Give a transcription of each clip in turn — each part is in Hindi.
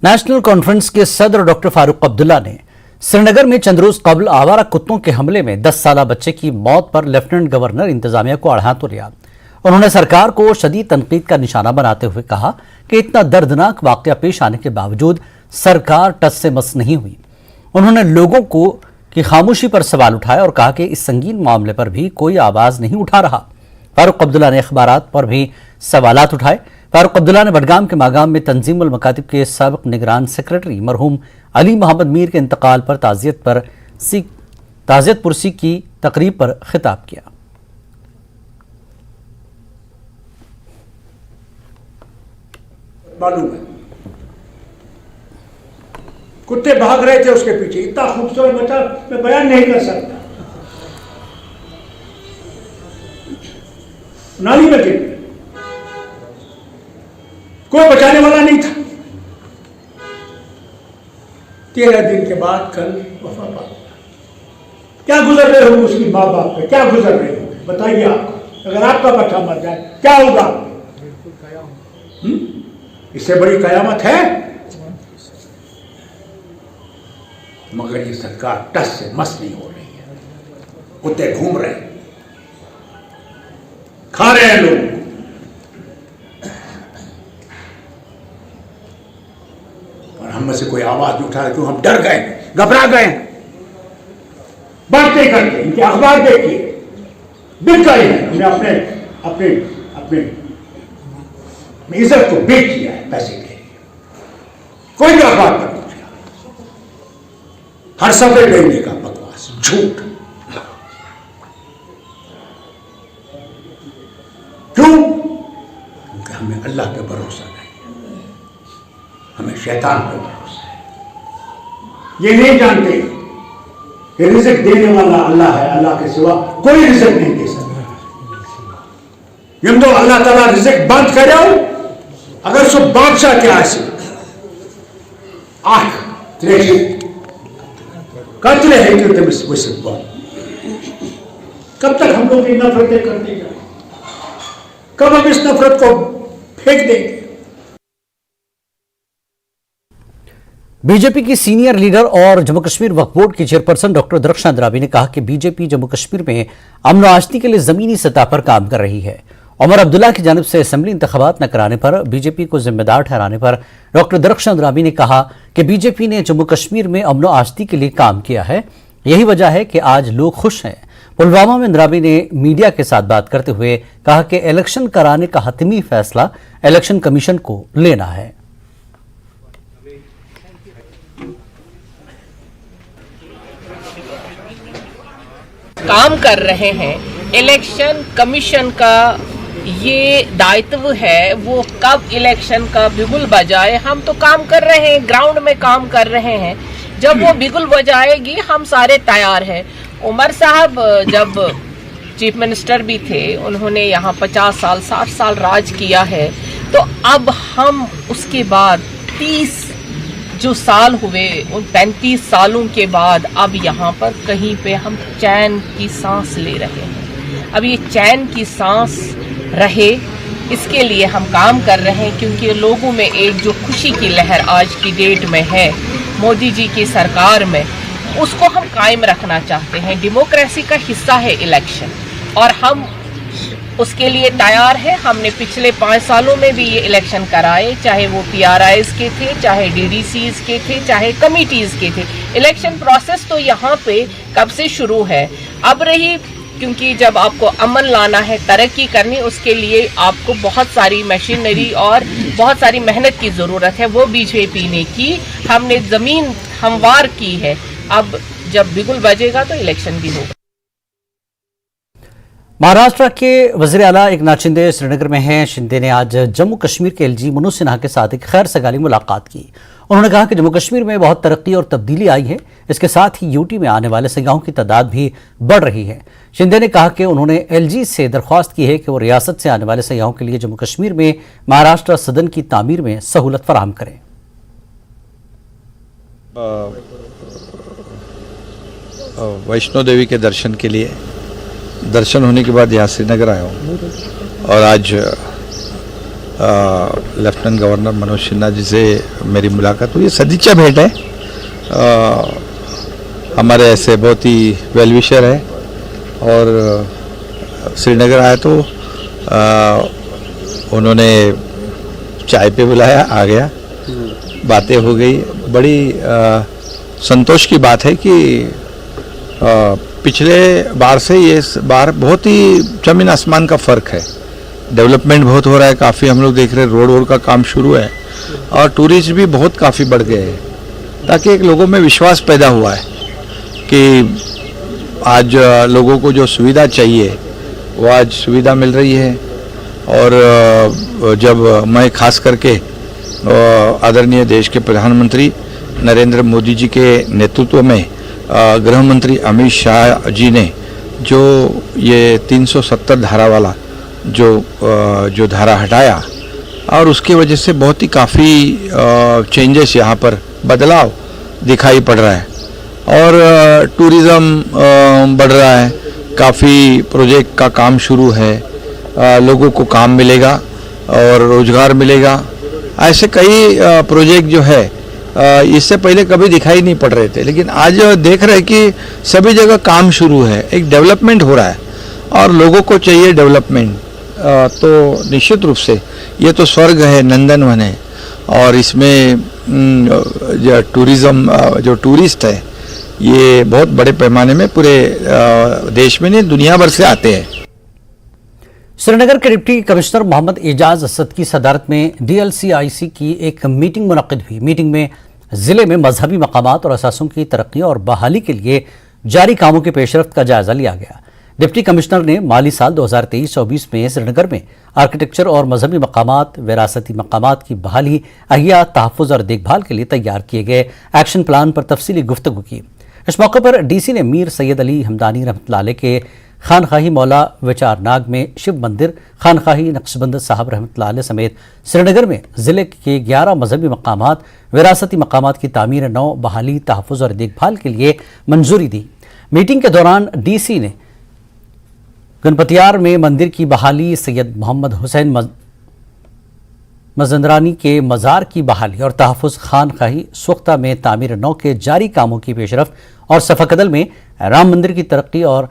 नेशनल कॉन्फ्रेंस के सदर डॉक्टर फारूक अब्दुल्ला ने श्रीनगर में चंद रोज कबल आवारा कुत्तों के हमले में 10 साला बच्चे की मौत पर लेफ्टिनेंट गवर्नर इंतजामिया को आड़े तो लिया। उन्होंने सरकार को शदीद तनकीद का निशाना बनाते हुए कहा कि इतना दर्दनाक वाकया पेश आने के बावजूद सरकार टस से मस नहीं हुई। उन्होंने लोगों को की खामोशी पर सवाल उठाया और कहा कि इस संगीन मामले पर भी कोई आवाज नहीं उठा रहा। फारूक अब्दुल्ला ने अखबारात पर भी सवालात उठाए। फारूक अब्दुल्ला ने बडगाम के मागाम में तंजीमुल मकातिब के साबिक निगरान सेक्रेटरी मरहूम अली मोहम्मद मीर के इंतकाल पर ताज़ियत पुरसी की तकरीब पर खिताब किया। मालूम है कुत्ते भाग रहे थे उसके पीछे, इतना खूबसूरत बच्चा मैं बयान नहीं कर सकता। नाली में गिर गया, कोई बचाने वाला नहीं था। 13 दिन के बाद कल वफा पा। क्या गुजर रहे हो उसकी माँ बाप पे, क्या गुजर रहे हो बताइए। आपको अगर आपका बच्चा मर जाए क्या होगा? इससे बड़ी कयामत है। मगर ये सरकार टस से मस नहीं हो रही है। कुत्ते घूम रहे हैं, खा रहे हैं लोग। और हम में से कोई आवाज नहीं उठा रहा क्यों? हम डर गए, घबरा गए। बातें करके इनके अखबार देखिए, बिक गए हैं। हमने अपने अपने अपने इज्जत को बेच दिया है पैसे के लिए। कोई भी अखबार पर नहीं, हर सफे लेने का बकवास, झूठ। क्यों? क्योंकि हमें अल्लाह पे भरोसा नहीं, हमें शैतान पे भरोसा है। ये नहीं जानते कि रिज़्क़ देने वाला अल्लाह है, अल्लाह के सिवा कोई रिज़्क़ नहीं दे सकता। तो अल्लाह ताला रिज़्क़ बंद करे, अगर सो बादशाह क्या है आठ कतले है कि कब तक हम लोग नफरतें करते जाए? कब हम इस नफरत को फेंक देंगे? बीजेपी की सीनियर लीडर और जम्मू कश्मीर वक्फ बोर्ड की चेयरपर्सन डॉक्टर दरख्शां द्राबी ने कहा कि बीजेपी जम्मू कश्मीर में अमन व आशती के लिए जमीनी सतह पर काम कर रही है। उमर अब्दुल्ला की जानिब से असेंबली इंतखाबात न कराने पर बीजेपी को जिम्मेदार ठहराने पर डॉक्टर दरख्शां द्राबी ने कहा कि बीजेपी ने जम्मू कश्मीर में अमन व आशती के लिए काम किया है। यही वजह है कि आज लोग खुश हैं। पुलवामा में द्राबी ने मीडिया के साथ बात करते हुए कहा कि इलेक्शन कराने का हतमी फैसला इलेक्शन कमीशन को लेना है। काम कर रहे हैं। इलेक्शन कमीशन का ये दायित्व है, वो कब इलेक्शन का बिगुल बजाए। हम तो काम कर रहे हैं, ग्राउंड में काम कर रहे हैं। जब वो बिगुल बजाएगी हम सारे तैयार हैं। उमर साहब जब चीफ मिनिस्टर भी थे, उन्होंने यहाँ 50 साल 60 साल राज किया है। तो अब हम उसके बाद 30 जो साल हुए, उन 35 सालों के बाद अब यहाँ पर कहीं पे हम चैन की सांस ले रहे हैं। अब ये चैन की सांस रहे, इसके लिए हम काम कर रहे हैं, क्योंकि लोगों में एक जो खुशी की लहर आज की डेट में है मोदी जी की सरकार में, उसको हम कायम रखना चाहते हैं। डेमोक्रेसी का हिस्सा है इलेक्शन और हम उसके लिए तैयार है। हमने पिछले 5 सालों में भी ये इलेक्शन कराए, चाहे वो PRIs के थे, चाहे DDCs के थे, चाहे कमिटीज के थे। इलेक्शन प्रोसेस तो यहाँ पे कब से शुरू है। अब रही, क्योंकि जब आपको अमन लाना है, तरक्की करनी, उसके लिए आपको बहुत सारी मशीनरी और बहुत सारी मेहनत की ज़रूरत है। वो बीजेपी ने की, हमने ज़मीन हमवार की है। अब जब बिगुल बजेगा तो इलेक्शन भी होगा। महाराष्ट्र के वज़ीर आला एकनाथ शिंदे श्रीनगर में हैं। शिंदे ने आज जम्मू कश्मीर के LG मनोज सिन्हा के साथ एक खैर सगाली मुलाकात की। उन्होंने कहा कि जम्मू कश्मीर में बहुत तरक्की और तब्दीली आई है। इसके साथ ही यूटी में आने वाले सयाहों की तादाद भी बढ़ रही है। शिंदे ने कहा कि उन्होंने LG से दरख्वास्त की है कि वो रियासत से आने वाले सयाहों के लिए जम्मू कश्मीर में महाराष्ट्र सदन की तामीर में सहूलत फराहम करें। वैष्णो देवी के दर्शन के लिए, दर्शन होने के बाद यहाँ श्रीनगर आया हूँ और आज लेफ्टिनेंट गवर्नर मनोज सिन्हा जी से मेरी मुलाकात हुई। सदिच्छा भेंट है। हमारे ऐसे बहुत ही वेल विशर है और श्रीनगर आए तो उन्होंने चाय पे बुलाया, आ गया, बातें हो गई। बड़ी संतोष की बात है कि पिछले बार से ये बार बहुत ही जमीन आसमान का फ़र्क है। डेवलपमेंट बहुत हो रहा है, काफ़ी हम लोग देख रहे हैं, रोड का काम शुरू है और टूरिस्ट भी बहुत काफ़ी बढ़ गए हैं, ताकि एक लोगों में विश्वास पैदा हुआ है कि आज लोगों को जो सुविधा चाहिए वो आज सुविधा मिल रही है। और जब मैं खास करके आदरणीय देश के प्रधानमंत्री नरेंद्र मोदी जी के नेतृत्व में गृह मंत्री अमित शाह जी ने जो ये 370 धारा वाला जो धारा हटाया और उसकी वजह से बहुत ही काफ़ी चेंजेस यहाँ पर बदलाव दिखाई पड़ रहा है और टूरिज़्म बढ़ रहा है। काफ़ी प्रोजेक्ट का काम शुरू है, लोगों को काम मिलेगा और रोज़गार मिलेगा। ऐसे कई प्रोजेक्ट जो है इससे पहले कभी दिखाई नहीं पड़ रहे थे, लेकिन आज देख रहे हैं कि सभी जगह काम शुरू है, एक डेवलपमेंट हो रहा है और लोगों को चाहिए डेवलपमेंट। तो निश्चित रूप से ये तो स्वर्ग है, नंदनवन है और इसमें जो टूरिज़्म जो टूरिस्ट है ये बहुत बड़े पैमाने में पूरे देश में नहीं दुनिया भर से आते हैं। श्रीनगर के डिप्टी कमिश्नर मोहम्मद एजाज असद की सदारत में DLCIC की एक मीटिंग मुनक्किद हुई। मीटिंग में जिले में मजहबी मकामात और असासों की तरक्की और बहाली के लिए जारी कामों की पेशरफ्त का जायजा लिया गया। डिप्टी कमिश्नर ने माली साल 2023-24 में श्रीनगर में आर्किटेक्चर और मजहबी मकामात, विरासती मकामात की बहाली, अहिया, तहफ़्फ़ुज़ और देखभाल के लिए तैयार किए गए एक्शन प्लान पर तफसीली गुफ्तगू की। इस मौके पर DC ने मीर सैयद अली हमदानी रहमतुल्लाह अलैह के खानखाही मौला विचारनाग में शिव मंदिर, खानखाही नक्शबंद साहब रहमतुल्लाह अलैह समेत श्रीनगर में जिले के 11 मजहबी मकामात, विरासती मकामात की तामीर नौ, बहाली, तहफ़्फ़ुज़ और देखभाल के लिए मंजूरी दी। मीटिंग के दौरान DC ने गणपतियार में मंदिर की बहाली, सैयद मोहम्मद हुसैन मजंदरानी के मज़ार की बहाली और तहफ़्फ़ुज़, खानखाही सुख्ता में तामीर नौ के जारी कामों की पेशरफ्त और सफ़ाकदल में राम मंदिर की तरक्की और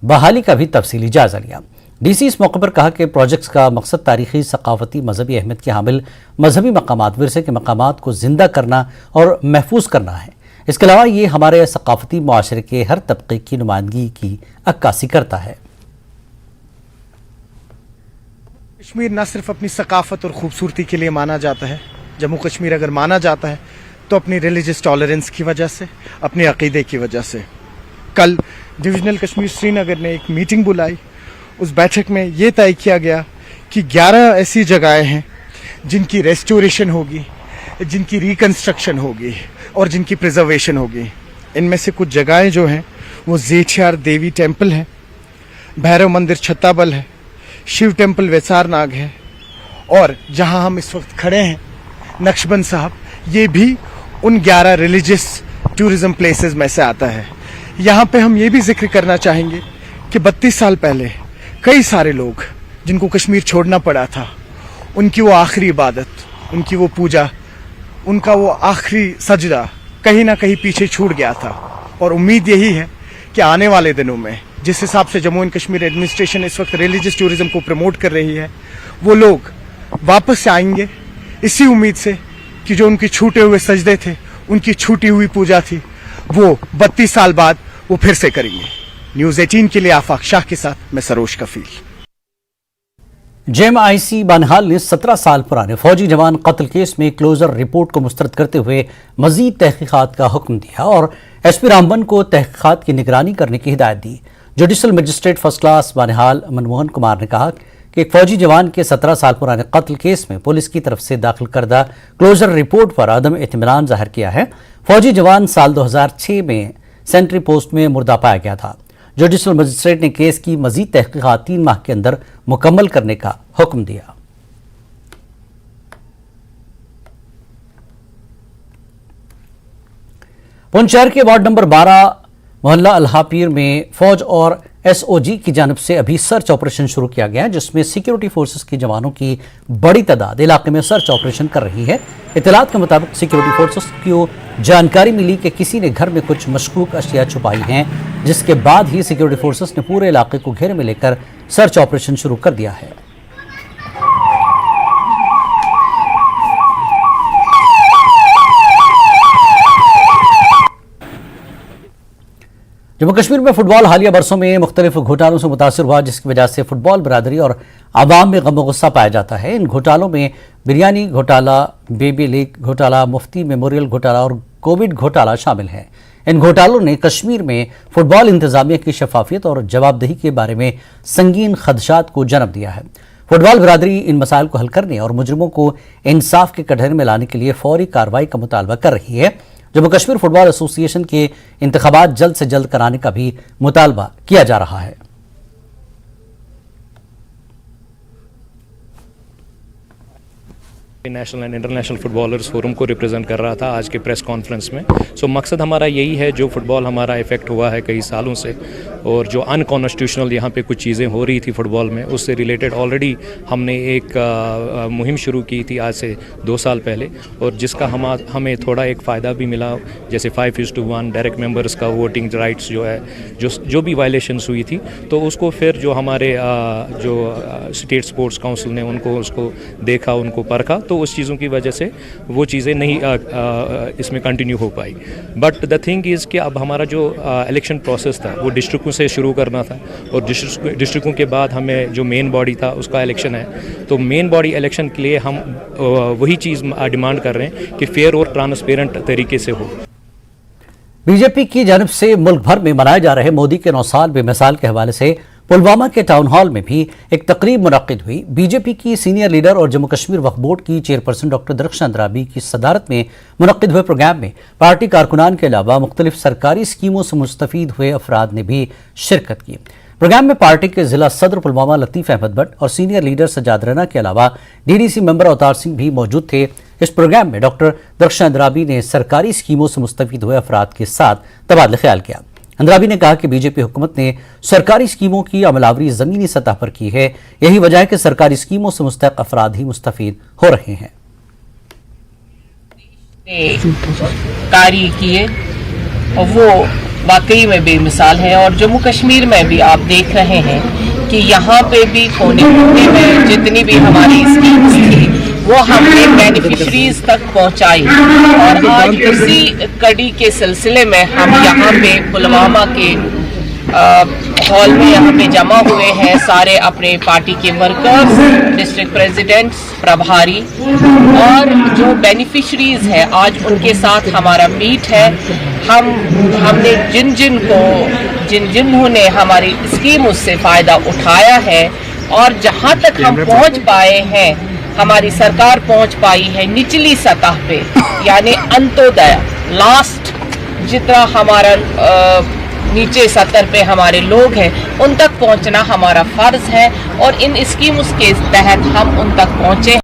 बहाली का भी तफसीली जायजा लिया। DC इस मौके पर कहा कि प्रोजेक्ट्स का मकसद तारीखी, सकाफती, मजहबी अहमियत के हामिल मजहबी मकामात, विरसे के मकामात को जिंदा करना और महफूज करना है। इसके अलावा ये हमारे सकाफती मुआशरे के हर तबके की नुमाइंदगी की अक्कासी करता है। कश्मीर न सिर्फ अपनी सकाफत और खूबसूरती के लिए माना जाता है, जम्मू कश्मीर अगर माना जाता है तो अपनी रिलीजियस टॉलरेंस की वजह से, अपने अकीदे की वजह से। कल डिविजनल कश्मीर श्रीनगर ने एक मीटिंग बुलाई। उस बैठक में ये तय किया गया कि 11 ऐसी जगहें हैं जिनकी रेस्टोरेशन होगी, जिनकी रिकन्स्ट्रक्शन होगी और जिनकी प्रिजर्वेशन होगी। इनमें से कुछ जगहें जो हैं वो जेठियार देवी टेम्पल है, भैरव मंदिर छत्ताबल है, शिव टेम्पल वेसारनाग है और जहां हम इस वक्त खड़े हैं नक्शबंद साहब, ये भी उन 11 रिलीजियस टूरिज्म प्लेसेस में से आता है। यहाँ पे हम ये भी जिक्र करना चाहेंगे कि 32 साल पहले कई सारे लोग जिनको कश्मीर छोड़ना पड़ा था, उनकी वो आखिरी इबादत, उनकी वो पूजा, उनका वो आखिरी सजदा कहीं ना कहीं पीछे छूट गया था। और उम्मीद यही है कि आने वाले दिनों में जिस हिसाब से जम्मू एंड कश्मीर एडमिनिस्ट्रेशन इस वक्त रिलीजियस टूरिज्म को प्रमोट कर रही है, वो लोग वापस से आएंगे इसी उम्मीद से कि जो उनके छूटे हुए सजदे थे, उनकी छूटी हुई पूजा थी, वो 32 साल बाद वो फिर से करेंगे। न्यूज़ 18 के लिए आफाक शाह के साथ मैं सरोज कफील। JMIC बानहाल ने 17 साल पुराने फौजी जवान कत्ल केस में क्लोजर रिपोर्ट को मुस्तरद करते हुए मजीद तहकीकात का हुक्म दिया और SP रामबन को तहकीकात की निगरानी करने की हिदायत दी। Judicial magistrate first class Banihal Manmohan Kumar ने कहा कि एक फौजी जवान के 17 साल पुराने कत्ल केस में पुलिस की तरफ से दाखिल करदा क्लोजर रिपोर्ट पर अदम इत्मीनान जाहिर किया है। फौजी जवान साल 2006 में सेंट्री पोस्ट में मुर्दा पाया गया था। जुडिशल मजिस्ट्रेट ने केस की मजीद तहकीकात 3 माह के अंदर मुकम्मल करने का हुक्म दिया। पुंछ शहर के वार्ड नंबर 12 मोहल्ला अल्हापीर में फौज और एसओजी की जानब से अभी सर्च ऑपरेशन शुरू किया गया है, जिसमें सिक्योरिटी फोर्सेस के जवानों की बड़ी तादाद इलाके में सर्च ऑपरेशन कर रही है। इत्तलात के मुताबिक सिक्योरिटी फोर्सेस को जानकारी मिली कि किसी ने घर में कुछ मशकूक अशिया छुपाई हैं, जिसके बाद ही सिक्योरिटी फोर्सेस ने पूरे इलाके को घेरे में लेकर सर्च ऑपरेशन शुरू कर दिया है। जम्मू कश्मीर में फुटबॉल हालिया बरसों में मुख्तलिफ घोटालों से मुतासर हुआ, जिसकी वजह से फुटबॉल बरादरी और आवाम में गम गुस्सा पाया जाता है। इन घोटालों में बिरयानी घोटाला, बेबी लीग घोटाला, मुफ्ती मेमोरियल घोटाला और कोविड घोटाला शामिल है। इन घोटालों ने कश्मीर में फुटबॉल इंतजामिया की शफाफियत और जवाबदेही के बारे में संगीन खदशात को जन्म दिया है। फुटबॉल बरादरी इन मसाइल को हल करने और मुजरिमों को इंसाफ के कटघरे में लाने के लिए फौरी कार्रवाई का मुतालबा कर रही है। जम्मू कश्मीर फुटबॉल एसोसिएशन के इंतखाबात जल्द से जल्द कराने का भी मुतालबा किया जा रहा है। National and international footballers forum को रिप्रेजेंट कर रहा था आज के प्रेस कॉन्फ्रेंस में। सो मकसद हमारा यही है, जो फुटबॉल हमारा इफेक्ट हुआ है कई सालों से और जो अनकॉन्स्टिट्यूशनल यहाँ पे कुछ चीज़ें हो रही थी फुटबॉल में, उससे रिलेटेड ऑलरेडी हमने एक मुहिम शुरू की थी आज से 2 साल पहले, और जिसका हमें थोड़ा एक फ़ायदा भी मिला, जैसे 5:1 डायरेक्ट मेंबर्स का वोटिंग राइट्स जो है, जो भी वायलेशंस हुई थी, तो उसको फिर जो हमारे जो स्टेट स्पोर्ट्स काउंसिल ने उसको देखा, उनको परखा, तो उस चीज़ों की वजह से वो चीज़ें नहीं इसमें कंटिन्यू हो पाई। बट द थिंग इज़ कि अब हमारा जो इलेक्शन प्रोसेस था वो डिस्ट्रिक्टों से शुरू करना था, और डिस्ट्रिक्टों के बाद हमें जो मेन बॉडी था उसका इलेक्शन है। तो मेन बॉडी इलेक्शन के लिए हम वही चीज़ डिमांड कर रहे हैं कि फेयर और ट्रांसपेरेंट तरीके से हो। बीजेपी की जानब से मुल्क भर में मनाए जा रहे मोदी के 9 साल बेमिसाल के हवाले से पुलवामा के टाउन हॉल में भी एक तकरीब मुनक्किद हुई। बीजेपी की सीनियर लीडर और जम्मू कश्मीर वक्फ बोर्ड की चेयरपर्सन डॉक्टर दरख्शां अंद्राबी की सदारत में मुनक्किद हुए प्रोग्राम में पार्टी कारकुनान के अलावा मुख्तलिफ सरकारी स्कीमों से मुस्तफीद हुए अफराद ने भी शिरकत की। प्रोग्राम में पार्टी के जिला सदर पुलवामा लतीफ़ अहमद भट्ट और सीनियर लीडर सजाद रना के अलावा डीडीसी मेंबर अवतार सिंह भी मौजूद थे। इस प्रोग्राम में डॉक्टर दरख्शां अंद्राबी ने सरकारी स्कीमों से मुस्तफीद हुए अफराद के साथ तबादला ख्याल किया। अंद्राबी ने कहा कि बीजेपी हुकूमत ने सरकारी स्कीमों की अमलावरी जमीनी सतह पर की है, यही वजह है कि सरकारी स्कीमों से मुस्तहक अफराद ही मुस्तफीद हो रहे हैं। कार्य किए और वो वाकई में बेमिसाल है, और जम्मू कश्मीर में भी आप देख रहे हैं कि यहाँ पे भी कोने कोने में जितनी भी हमारी स्कीम्स थी वो हमने बेनिफिशरीज तक पहुँचाई, और आज उसी कड़ी के सिलसिले में हम यहाँ पे पुलवामा के हॉल में यहाँ पे जमा हुए हैं सारे अपने पार्टी के वर्कर्स, डिस्ट्रिक्ट प्रेसिडेंट्स, प्रभारी और जो बेनिफिशरीज है, आज उनके साथ हमारा मीट है। हमने जिन्होंने हमारी स्कीम उससे फ़ायदा उठाया है, और जहाँ तक हम पहुँच पाए हैं, हमारी सरकार पहुँच पाई है निचली सतह पे, यानी अंत्योदय लास्ट जितना हमारा नीचे सतर पे हमारे लोग हैं उन तक पहुंचना हमारा फर्ज है, और इन स्कीम्स के तहत हम उन तक पहुंचे।